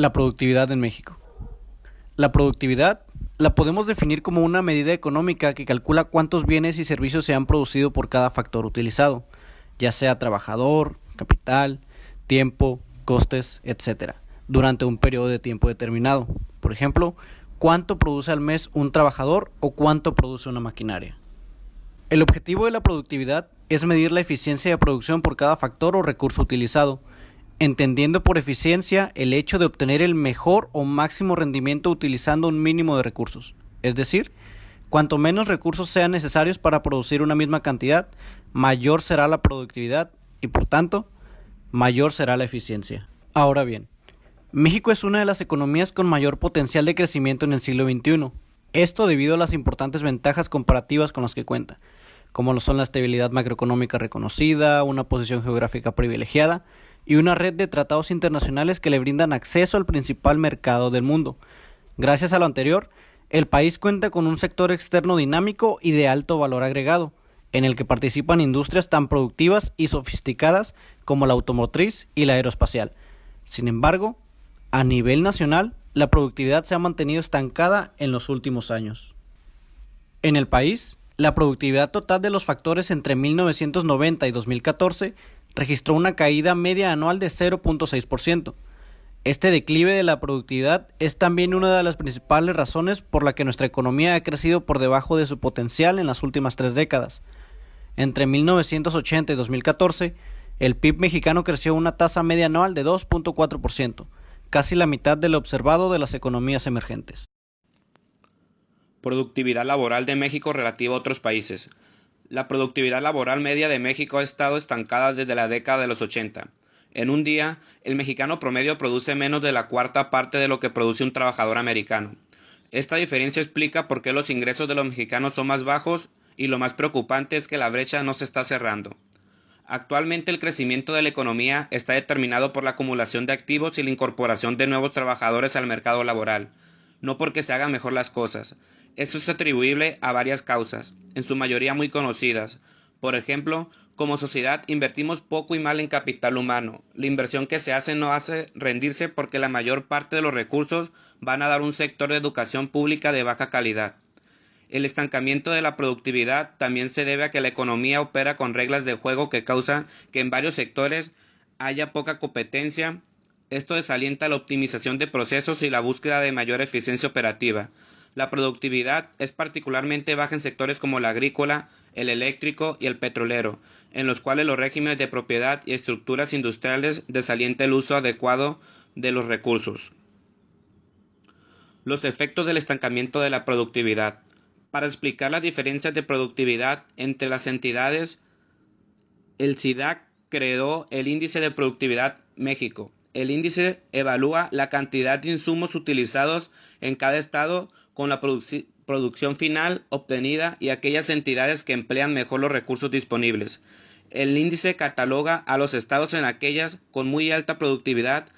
La productividad en México. La productividad la podemos definir como una medida económica que calcula cuántos bienes y servicios se han producido por cada factor utilizado, ya sea trabajador, capital, tiempo, costes, etcétera, durante un periodo de tiempo determinado. Por ejemplo, cuánto produce al mes un trabajador o cuánto produce una maquinaria. El objetivo de la productividad es medir la eficiencia de producción por cada factor o recurso utilizado, entendiendo por eficiencia el hecho de obtener el mejor o máximo rendimiento utilizando un mínimo de recursos. Es decir, cuanto menos recursos sean necesarios para producir una misma cantidad, mayor será la productividad y, por tanto, mayor será la eficiencia. Ahora bien, México es una de las economías con mayor potencial de crecimiento en el siglo XXI. Esto debido a las importantes ventajas comparativas con las que cuenta, como lo son la estabilidad macroeconómica reconocida, una posición geográfica privilegiada y una red de tratados internacionales que le brindan acceso al principal mercado del mundo. Gracias a lo anterior, el país cuenta con un sector externo dinámico y de alto valor agregado, en el que participan industrias tan productivas y sofisticadas como la automotriz y la aeroespacial. Sin embargo, a nivel nacional, la productividad se ha mantenido estancada en los últimos años. En el país, la productividad total de los factores entre 1990 y 2014 registró una caída media anual de 0.6%. Este declive de la productividad es también una de las principales razones por la que nuestra economía ha crecido por debajo de su potencial en las últimas 3 décadas. Entre 1980 y 2014, el PIB mexicano creció a una tasa media anual de 2.4%, casi la mitad de lo observado de las economías emergentes. Productividad laboral de México relativa a otros países. La productividad laboral media de México ha estado estancada desde la década de los 80. En un día, el mexicano promedio produce menos de la cuarta parte de lo que produce un trabajador americano. Esta diferencia explica por qué los ingresos de los mexicanos son más bajos y lo más preocupante es que la brecha no se está cerrando. Actualmente el crecimiento de la economía está determinado por la acumulación de activos y la incorporación de nuevos trabajadores al mercado laboral, no porque se hagan mejor las cosas. Esto es atribuible a varias causas, en su mayoría muy conocidas. Por ejemplo, como sociedad invertimos poco y mal en capital humano. La inversión que se hace no hace rendirse porque la mayor parte de los recursos van a dar un sector de educación pública de baja calidad. El estancamiento de la productividad también se debe a que la economía opera con reglas de juego que causan que en varios sectores haya poca competencia. Esto desalienta la optimización de procesos y la búsqueda de mayor eficiencia operativa. La productividad es particularmente baja en sectores como el agrícola, el eléctrico y el petrolero, en los cuales los regímenes de propiedad y estructuras industriales desalientan el uso adecuado de los recursos. Los efectos del estancamiento de la productividad. Para explicar las diferencias de productividad entre las entidades, el SIDAC creó el Índice de Productividad México. El índice evalúa la cantidad de insumos utilizados en cada estado con la producción final obtenida y aquellas entidades que emplean mejor los recursos disponibles. El índice cataloga a los estados en aquellas con muy alta productividad,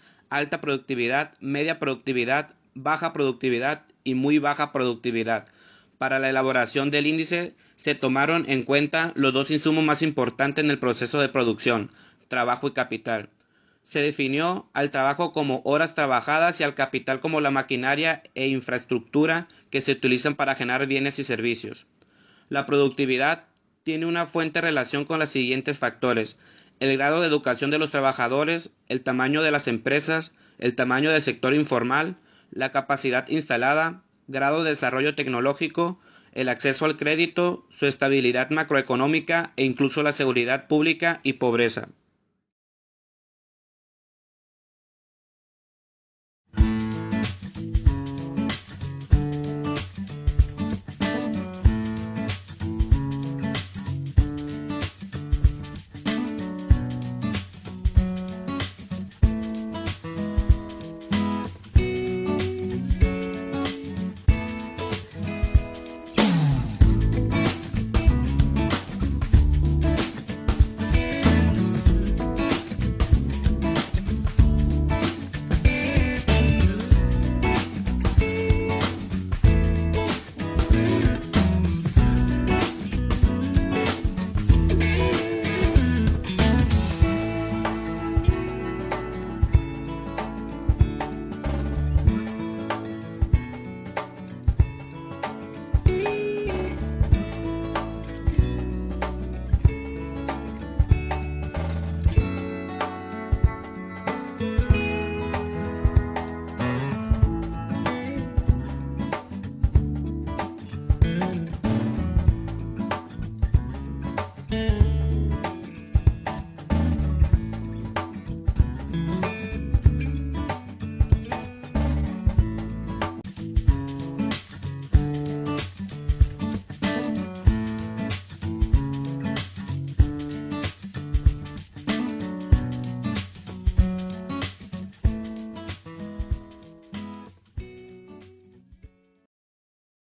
media productividad, baja productividad y muy baja productividad. Para la elaboración del índice se tomaron en cuenta los dos insumos más importantes en el proceso de producción, trabajo y capital. Se definió al trabajo como horas trabajadas y al capital como la maquinaria e infraestructura que se utilizan para generar bienes y servicios. La productividad tiene una fuerte relación con los siguientes factores: el grado de educación de los trabajadores, el tamaño de las empresas, el tamaño del sector informal, la capacidad instalada, grado de desarrollo tecnológico, el acceso al crédito, su estabilidad macroeconómica e incluso la seguridad pública y pobreza.